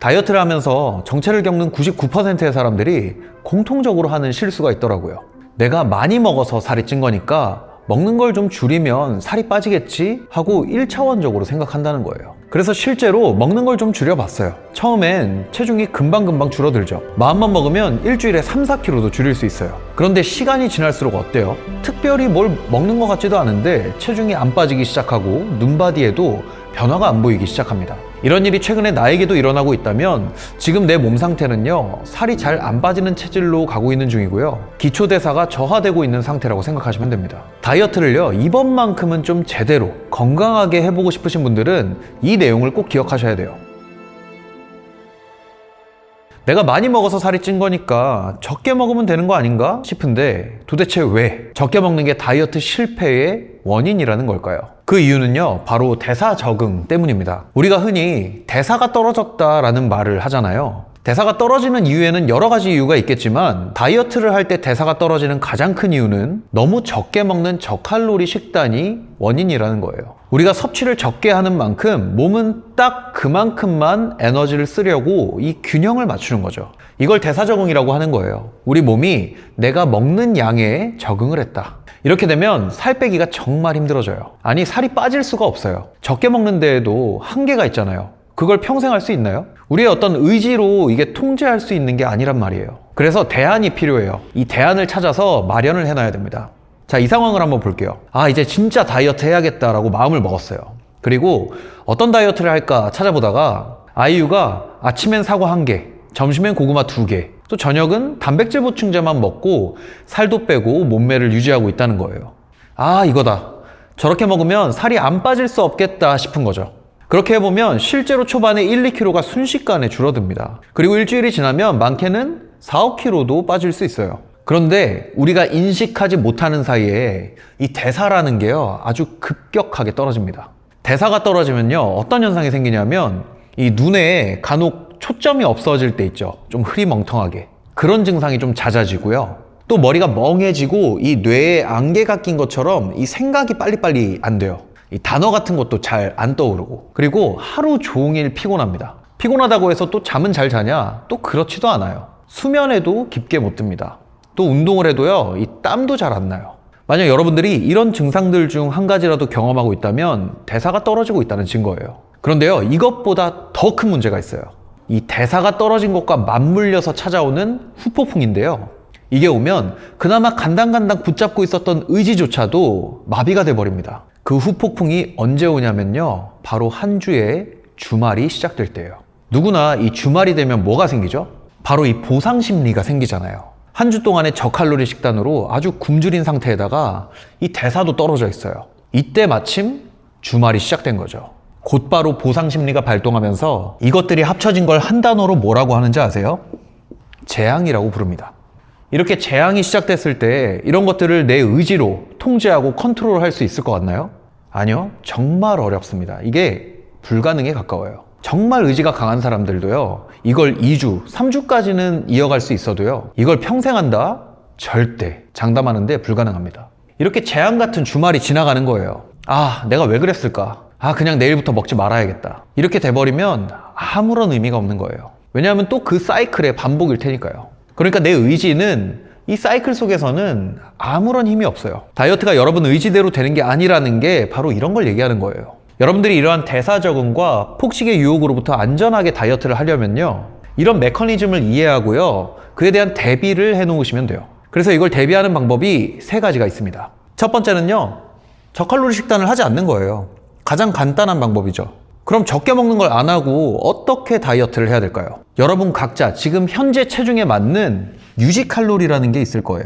다이어트를 하면서 정체를 겪는 99%의 사람들이 공통적으로 하는 실수가 있더라고요. 내가 많이 먹어서 살이 찐 거니까 먹는 걸 좀 줄이면 살이 빠지겠지 하고 1차원적으로 생각한다는 거예요. 그래서 실제로 먹는 걸 좀 줄여봤어요. 처음엔 체중이 금방금방 줄어들죠. 마음만 먹으면 일주일에 3-4kg도 줄일 수 있어요. 그런데 시간이 지날수록 어때요? 특별히 뭘 먹는 것 같지도 않은데 체중이 안 빠지기 시작하고 눈바디에도 변화가 안 보이기 시작합니다. 이런 일이 최근에 나에게도 일어나고 있다면 지금 내 몸 상태는요, 살이 잘 안 빠지는 체질로 가고 있는 중이고요, 기초대사가 저하되고 있는 상태라고 생각하시면 됩니다. 다이어트를요, 이번만큼은 좀 제대로 건강하게 해보고 싶으신 분들은 이 내용을 꼭 기억하셔야 돼요. 내가 많이 먹어서 살이 찐 거니까 적게 먹으면 되는 거 아닌가 싶은데, 도대체 왜 적게 먹는 게 다이어트 실패의 원인이라는 걸까요? 그 이유는요, 바로 대사 적응 때문입니다. 우리가 흔히 대사가 떨어졌다라는 말을 하잖아요. 대사가 떨어지는 이유에는 여러 가지 이유가 있겠지만, 다이어트를 할 때 대사가 떨어지는 가장 큰 이유는 너무 적게 먹는 저칼로리 식단이 원인이라는 거예요. 우리가 섭취를 적게 하는 만큼 몸은 딱 그만큼만 에너지를 쓰려고 이 균형을 맞추는 거죠. 이걸 대사 적응이라고 하는 거예요. 우리 몸이 내가 먹는 양에 적응을 했다. 이렇게 되면 살 빼기가 정말 힘들어져요. 아니, 살이 빠질 수가 없어요. 적게 먹는 데에도 한계가 있잖아요. 그걸 평생 할 수 있나요? 우리의 어떤 의지로 이게 통제할 수 있는 게 아니란 말이에요. 그래서 대안이 필요해요. 이 대안을 찾아서 마련을 해놔야 됩니다. 자, 이 상황을 한번 볼게요. 아, 이제 진짜 다이어트 해야겠다라고 마음을 먹었어요. 그리고 어떤 다이어트를 할까 찾아보다가 아이유가 아침엔 사과 1개, 점심엔 고구마 2개, 또 저녁은 단백질 보충제만 먹고 살도 빼고 몸매를 유지하고 있다는 거예요. 아, 이거다. 저렇게 먹으면 살이 안 빠질 수 없겠다 싶은 거죠. 그렇게 해보면 실제로 초반에 1-2kg가 순식간에 줄어듭니다. 그리고 일주일이 지나면 많게는 4-5kg도 빠질 수 있어요. 그런데 우리가 인식하지 못하는 사이에 이 대사라는 게요, 아주 급격하게 떨어집니다. 대사가 떨어지면요, 어떤 현상이 생기냐면 이 눈에 간혹 초점이 없어질 때 있죠. 좀 흐리멍텅하게. 그런 증상이 좀 잦아지고요. 또 머리가 멍해지고 이 뇌에 안개가 낀 것처럼 이 생각이 빨리빨리 안 돼요. 이 단어 같은 것도 잘 안 떠오르고, 그리고 하루 종일 피곤합니다. 피곤하다고 해서 또 잠은 잘 자냐? 또 그렇지도 않아요. 수면에도 깊게 못 듭니다. 또 운동을 해도요, 이 땀도 잘 안 나요. 만약 여러분들이 이런 증상들 중 한 가지라도 경험하고 있다면 대사가 떨어지고 있다는 증거예요. 그런데요, 이것보다 더 큰 문제가 있어요. 이 대사가 떨어진 것과 맞물려서 찾아오는 후폭풍인데요. 이게 오면 그나마 간당간당 붙잡고 있었던 의지조차도 마비가 돼버립니다. 그 후폭풍이 언제 오냐면요, 바로 한 주의 주말이 시작될 때예요. 누구나 이 주말이 되면 뭐가 생기죠? 바로 이 보상 심리가 생기잖아요. 한 주 동안의 저칼로리 식단으로 아주 굶주린 상태에다가 이 대사도 떨어져 있어요. 이때 마침 주말이 시작된 거죠. 곧바로 보상 심리가 발동하면서 이것들이 합쳐진 걸 한 단어로 뭐라고 하는지 아세요? 재앙이라고 부릅니다. 이렇게 재앙이 시작됐을 때 이런 것들을 내 의지로 통제하고 컨트롤할 수 있을 것 같나요? 아니요, 정말 어렵습니다. 이게 불가능에 가까워요. 정말 의지가 강한 사람들도요, 이걸 2주, 3주까지는 이어갈 수 있어도요, 이걸 평생 한다? 절대 장담하는데 불가능합니다. 이렇게 재앙 같은 주말이 지나가는 거예요. 아, 내가 왜 그랬을까? 아, 그냥 내일부터 먹지 말아야겠다. 이렇게 돼버리면 아무런 의미가 없는 거예요. 왜냐하면 또 그 사이클의 반복일 테니까요. 그러니까 내 의지는 이 사이클 속에서는 아무런 힘이 없어요. 다이어트가 여러분 의지대로 되는 게 아니라는 게 바로 이런 걸 얘기하는 거예요. 여러분들이 이러한 대사 적응과 폭식의 유혹으로부터 안전하게 다이어트를 하려면요, 이런 메커니즘을 이해하고요, 그에 대한 대비를 해 놓으시면 돼요. 그래서 이걸 대비하는 방법이 3가지가 있습니다. 첫 번째는요, 저칼로리 식단을 하지 않는 거예요. 가장 간단한 방법이죠. 그럼 적게 먹는 걸 안 하고 어떻게 다이어트를 해야 될까요? 여러분 각자 지금 현재 체중에 맞는 유지 칼로리라는 게 있을 거예요.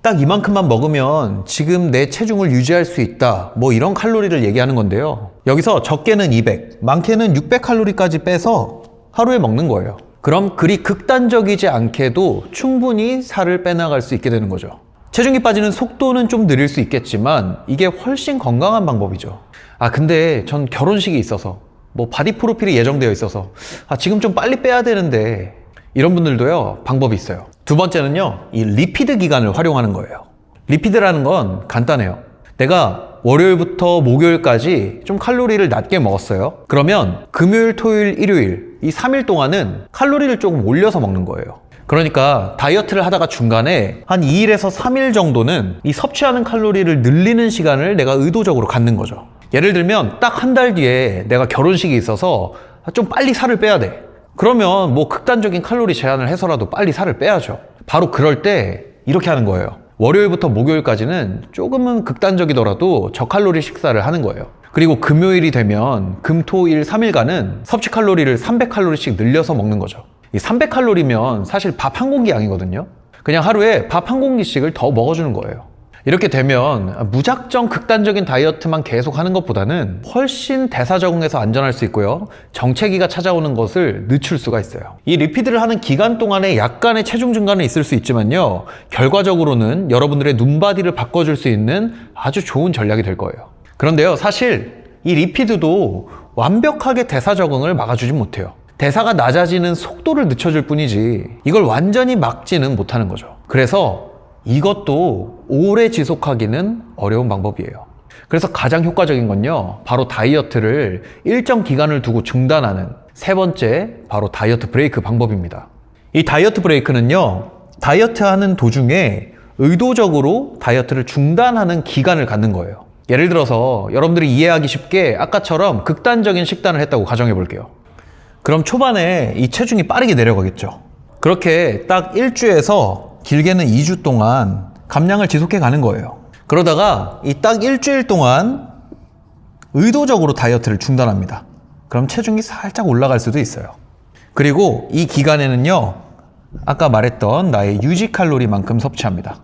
딱 이만큼만 먹으면 지금 내 체중을 유지할 수 있다, 뭐 이런 칼로리를 얘기하는 건데요. 여기서 적게는 200, 많게는 600칼로리까지 빼서 하루에 먹는 거예요. 그럼 그리 극단적이지 않게도 충분히 살을 빼나갈 수 있게 되는 거죠. 체중이 빠지는 속도는 좀 느릴 수 있겠지만 이게 훨씬 건강한 방법이죠. 아, 근데 전 결혼식이 있어서, 뭐 바디 프로필이 예정되어 있어서, 아, 지금 좀 빨리 빼야 되는데, 이런 분들도요, 방법이 있어요. 두 번째는요, 이 리피드 기간을 활용하는 거예요. 리피드라는 건 간단해요. 내가 월요일부터 목요일까지 좀 칼로리를 낮게 먹었어요. 그러면 금요일, 토요일, 일요일 이 3일 동안은 칼로리를 조금 올려서 먹는 거예요. 그러니까 다이어트를 하다가 중간에 한 2일에서 3일 정도는 이 섭취하는 칼로리를 늘리는 시간을 내가 의도적으로 갖는 거죠. 예를 들면 딱 한 달 뒤에 내가 결혼식이 있어서 좀 빨리 살을 빼야 돼. 그러면 뭐 극단적인 칼로리 제한을 해서라도 빨리 살을 빼야죠. 바로 그럴 때 이렇게 하는 거예요. 월요일부터 목요일까지는 조금은 극단적이더라도 저칼로리 식사를 하는 거예요. 그리고 금요일이 되면 금, 토, 일 3일간은 섭취 칼로리를 300칼로리씩 늘려서 먹는 거죠. 이 300칼로리면 사실 밥 한 공기 양이거든요. 그냥 하루에 밥 한 공기씩을 더 먹어주는 거예요. 이렇게 되면 무작정 극단적인 다이어트만 계속 하는 것보다는 훨씬 대사 적응에서 안전할 수 있고요. 정체기가 찾아오는 것을 늦출 수가 있어요. 이 리피드를 하는 기간 동안에 약간의 체중 증가는 있을 수 있지만요. 결과적으로는 여러분들의 눈바디를 바꿔줄 수 있는 아주 좋은 전략이 될 거예요. 그런데요, 사실 이 리피드도 완벽하게 대사 적응을 막아주진 못해요. 대사가 낮아지는 속도를 늦춰줄 뿐이지 이걸 완전히 막지는 못하는 거죠. 그래서 이것도 오래 지속하기는 어려운 방법이에요. 그래서 가장 효과적인 건요, 바로 다이어트를 일정 기간을 두고 중단하는 세 번째, 바로 다이어트 브레이크 방법입니다. 이 다이어트 브레이크는요, 다이어트 하는 도중에 의도적으로 다이어트를 중단하는 기간을 갖는 거예요. 예를 들어서 여러분들이 이해하기 쉽게 아까처럼 극단적인 식단을 했다고 가정해 볼게요. 그럼 초반에 이 체중이 빠르게 내려가겠죠. 그렇게 딱 1주에서 길게는 2주 동안 감량을 지속해 가는 거예요. 그러다가 이 딱 일주일 동안 의도적으로 다이어트를 중단합니다. 그럼 체중이 살짝 올라갈 수도 있어요. 그리고 이 기간에는요, 아까 말했던 나의 유지 칼로리만큼 섭취합니다.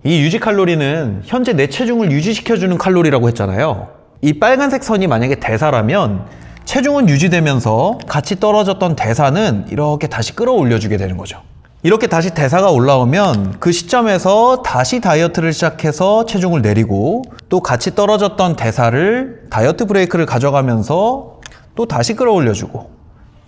이 유지 칼로리는 현재 내 체중을 유지시켜주는 칼로리라고 했잖아요. 이 빨간색 선이 만약에 대사라면 체중은 유지되면서 같이 떨어졌던 대사는 이렇게 다시 끌어올려주게 되는 거죠. 이렇게 다시 대사가 올라오면 그 시점에서 다시 다이어트를 시작해서 체중을 내리고 또 같이 떨어졌던 대사를 다이어트 브레이크를 가져가면서 또 다시 끌어올려주고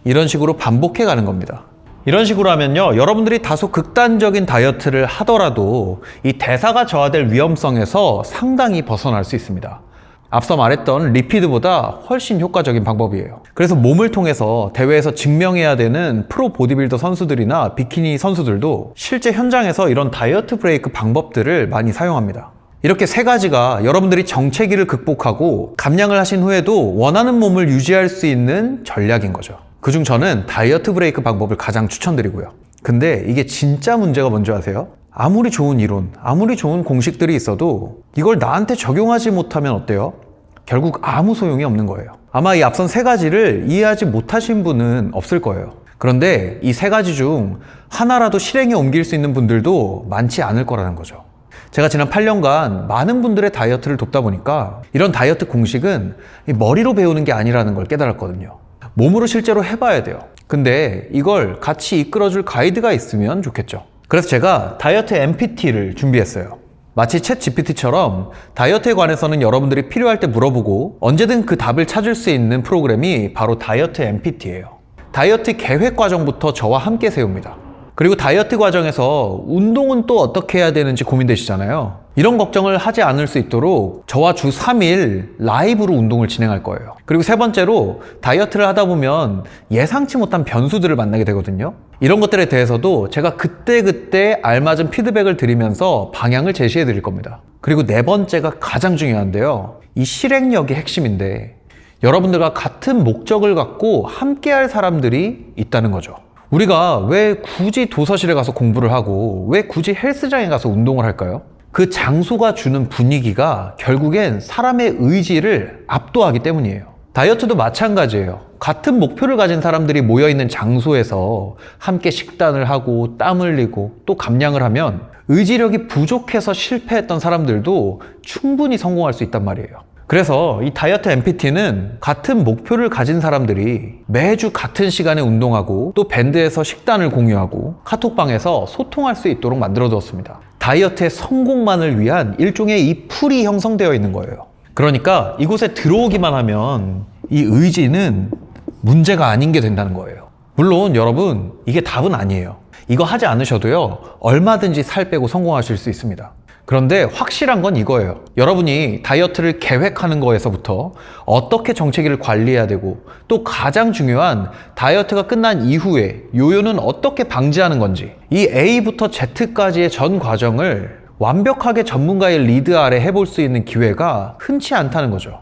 이런 식으로 반복해 가는 겁니다. 이런 식으로 하면요, 여러분들이 다소 극단적인 다이어트를 하더라도 이 대사가 저하될 위험성에서 상당히 벗어날 수 있습니다. 앞서 말했던 리피드보다 훨씬 효과적인 방법이에요. 그래서 몸을 통해서 대회에서 증명해야 되는 프로 보디빌더 선수들이나 비키니 선수들도 실제 현장에서 이런 다이어트 브레이크 방법들을 많이 사용합니다. 이렇게 세 가지가 여러분들이 정체기를 극복하고 감량을 하신 후에도 원하는 몸을 유지할 수 있는 전략인 거죠. 그중 저는 다이어트 브레이크 방법을 가장 추천드리고요. 근데 이게 진짜 문제가 뭔지 아세요? 아무리 좋은 이론, 아무리 좋은 공식들이 있어도 이걸 나한테 적용하지 못하면 어때요? 결국 아무 소용이 없는 거예요. 아마 이 앞선 세 가지를 이해하지 못하신 분은 없을 거예요. 그런데 이 세 가지 중 하나라도 실행에 옮길 수 있는 분들도 많지 않을 거라는 거죠. 제가 지난 8년간 많은 분들의 다이어트를 돕다 보니까 이런 다이어트 공식은 머리로 배우는 게 아니라는 걸 깨달았거든요. 몸으로 실제로 해봐야 돼요. 근데 이걸 같이 이끌어줄 가이드가 있으면 좋겠죠. 그래서 제가 다이어트 MPT를 준비했어요. 마치 챗 GPT처럼 다이어트에 관해서는 여러분들이 필요할 때 물어보고 언제든 그 답을 찾을 수 있는 프로그램이 바로 다이어트 MPT예요. 다이어트 계획 과정부터 저와 함께 세웁니다. 그리고 다이어트 과정에서 운동은 또 어떻게 해야 되는지 고민되시잖아요. 이런 걱정을 하지 않을 수 있도록 저와 주 3일 라이브로 운동을 진행할 거예요. 그리고 세 번째로 다이어트를 하다 보면 예상치 못한 변수들을 만나게 되거든요. 이런 것들에 대해서도 제가 그때그때 알맞은 피드백을 드리면서 방향을 제시해 드릴 겁니다. 그리고 네 번째가 가장 중요한데요. 이 실행력이 핵심인데 여러분들과 같은 목적을 갖고 함께할 사람들이 있다는 거죠. 우리가 왜 굳이 도서실에 가서 공부를 하고 왜 굳이 헬스장에 가서 운동을 할까요? 그 장소가 주는 분위기가 결국엔 사람의 의지를 압도하기 때문이에요. 다이어트도 마찬가지예요. 같은 목표를 가진 사람들이 모여있는 장소에서 함께 식단을 하고 땀 흘리고 또 감량을 하면 의지력이 부족해서 실패했던 사람들도 충분히 성공할 수 있단 말이에요. 그래서 이 다이어트 MPT는 같은 목표를 가진 사람들이 매주 같은 시간에 운동하고 또 밴드에서 식단을 공유하고 카톡방에서 소통할 수 있도록 만들어 두었습니다. 다이어트의 성공만을 위한 일종의 이 풀이 형성되어 있는 거예요. 그러니까 이곳에 들어오기만 하면 이 의지는 문제가 아닌 게 된다는 거예요. 물론 여러분, 이게 답은 아니에요. 이거 하지 않으셔도요, 얼마든지 살 빼고 성공하실 수 있습니다. 그런데 확실한 건 이거예요. 여러분이 다이어트를 계획하는 거에서부터 어떻게 정체기를 관리해야 되고, 또 가장 중요한 다이어트가 끝난 이후에 요요는 어떻게 방지하는 건지, 이 A부터 Z까지의 전 과정을 완벽하게 전문가의 리드 아래 해볼 수 있는 기회가 흔치 않다는 거죠.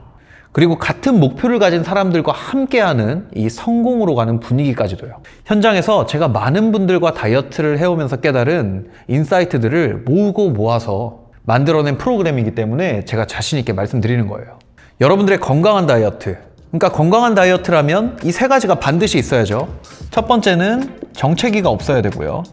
그리고 같은 목표를 가진 사람들과 함께하는 이 성공으로 가는 분위기까지도요. 현장에서 제가 많은 분들과 다이어트를 해오면서 깨달은 인사이트들을 모으고 모아서 만들어낸 프로그램이기 때문에 제가 자신 있게 말씀드리는 거예요. 여러분들의 건강한 다이어트, 그러니까 건강한 다이어트라면 이 세 가지가 반드시 있어야죠. 첫 번째는 정체기가 없어야 되고요.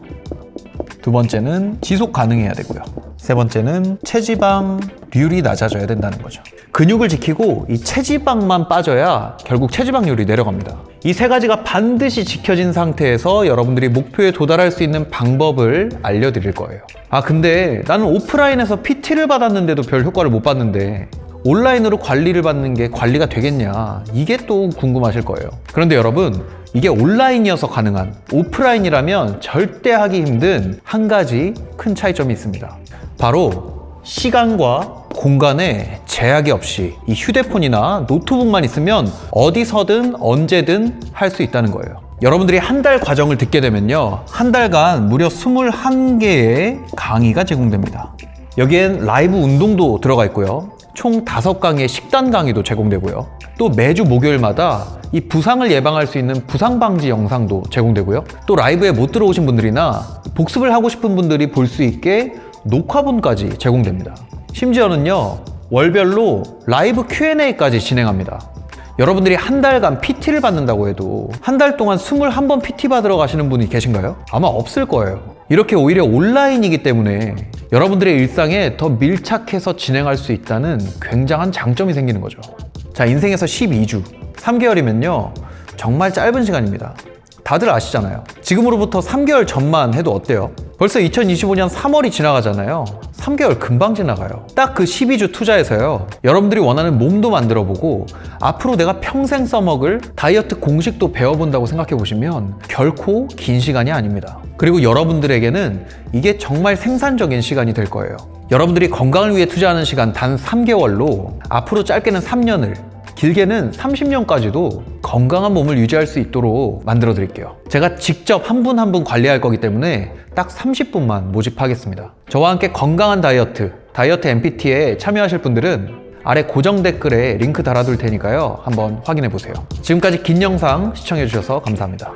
두 번째는 지속 가능해야 되고요. 세 번째는 체지방률이 낮아져야 된다는 거죠. 근육을 지키고 이 체지방만 빠져야 결국 체지방률이 내려갑니다. 이 세 가지가 반드시 지켜진 상태에서 여러분들이 목표에 도달할 수 있는 방법을 알려드릴 거예요. 근데 나는 오프라인에서 PT를 받았는데도 별 효과를 못 봤는데 온라인으로 관리를 받는 게 관리가 되겠냐, 이게 또 궁금하실 거예요. 그런데 여러분, 이게 온라인이어서 가능한, 오프라인이라면 절대 하기 힘든 한 가지 큰 차이점이 있습니다. 바로 시간과 공간에 제약이 없이 이 휴대폰이나 노트북만 있으면 어디서든 언제든 할 수 있다는 거예요. 여러분들이 한 달 과정을 듣게 되면요, 한 달간 무려 21개의 강의가 제공됩니다. 여기엔 라이브 운동도 들어가 있고요, 총 5강의 식단 강의도 제공되고요, 또 매주 목요일마다 이 부상을 예방할 수 있는 부상 방지 영상도 제공되고요, 또 라이브에 못 들어오신 분들이나 복습을 하고 싶은 분들이 볼 수 있게 녹화본까지 제공됩니다. 심지어는요, 월별로 라이브 Q&A까지 진행합니다. 여러분들이 한 달간 PT를 받는다고 해도 한 달 동안 21번 PT 받으러 가시는 분이 계신가요? 아마 없을 거예요. 이렇게 오히려 온라인이기 때문에 여러분들의 일상에 더 밀착해서 진행할 수 있다는 굉장한 장점이 생기는 거죠. 자, 인생에서 12주, 3개월이면요, 정말 짧은 시간입니다. 다들 아시잖아요. 지금으로부터 3개월 전만 해도 어때요? 벌써 2025년 3월이 지나가잖아요. 3개월 금방 지나가요. 딱 그 12주 투자해서요, 여러분들이 원하는 몸도 만들어보고 앞으로 내가 평생 써먹을 다이어트 공식도 배워본다고 생각해 보시면 결코 긴 시간이 아닙니다. 그리고 여러분들에게는 이게 정말 생산적인 시간이 될 거예요. 여러분들이 건강을 위해 투자하는 시간 단 3개월로 앞으로 짧게는 3년을, 길게는 30년까지도 건강한 몸을 유지할 수 있도록 만들어 드릴게요. 제가 직접 한 분 한 분 관리할 거기 때문에 딱 30분만 모집하겠습니다. 저와 함께 건강한 다이어트 MPT에 참여하실 분들은 아래 고정 댓글에 링크 달아둘 테니까요, 한번 확인해 보세요. 지금까지 긴 영상 시청해 주셔서 감사합니다.